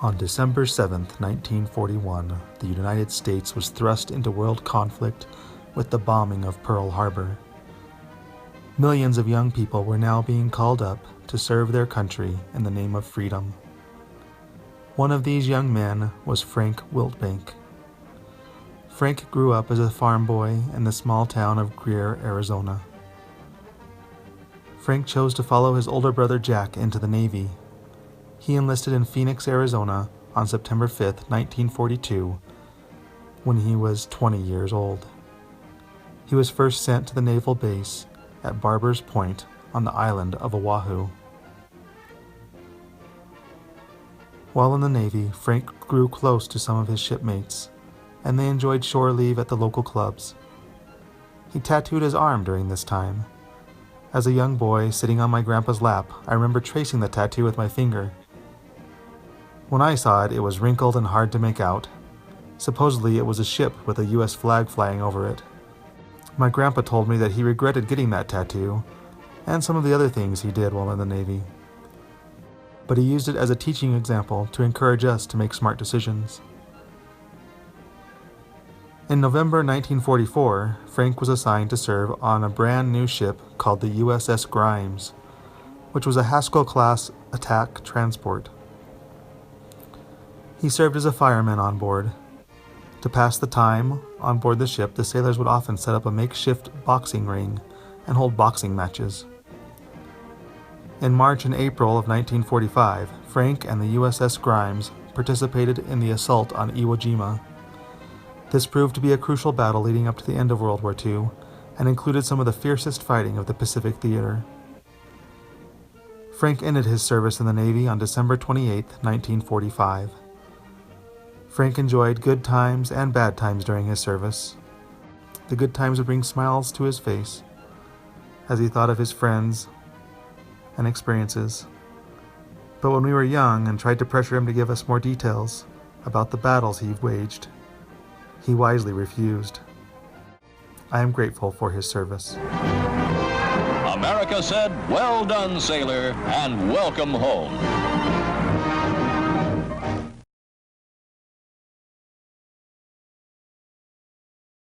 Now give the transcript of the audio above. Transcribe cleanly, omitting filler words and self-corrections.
On December 7, 1941, the United States was thrust into world conflict with the bombing of Pearl Harbor. Millions of young people were now being called up to serve their country in the name of freedom. One of these young men was Frank Wiltbank. Frank grew up as a farm boy in the small town of Greer, Arizona. Frank chose to follow his older brother Jack into the Navy. He enlisted in Phoenix, Arizona on September 5, 1942, when he was 20 years old. He was first sent to the naval base at Barber's Point on the island of Oahu. While in the Navy, Frank grew close to some of his shipmates, and they enjoyed shore leave at the local clubs. He tattooed his arm during this time. As a young boy sitting on my grandpa's lap, I remember tracing the tattoo with my finger. When I saw it, it was wrinkled and hard to make out. Supposedly, it was a ship with a U.S. flag flying over it. My grandpa told me that he regretted getting that tattoo, and some of the other things he did while in the Navy. But he used it as a teaching example to encourage us to make smart decisions. In November 1944, Frank was assigned to serve on a brand new ship called the USS Grimes, which was a Haskell-class attack transport. He served as a fireman on board. To pass the time on board the ship, the sailors would often set up a makeshift boxing ring and hold boxing matches. In March and April of 1945, Frank and the USS Grimes participated in the assault on Iwo Jima. This proved to be a crucial battle leading up to the end of World War II and included some of the fiercest fighting of the Pacific Theater. Frank ended his service in the Navy on December 28, 1945. Frank enjoyed good times and bad times during his service. The good times would bring smiles to his face as he thought of his friends and experiences. But when we were young and tried to pressure him to give us more details about the battles he waged, he wisely refused. I am grateful for his service. America said, "Well done, sailor, and welcome home."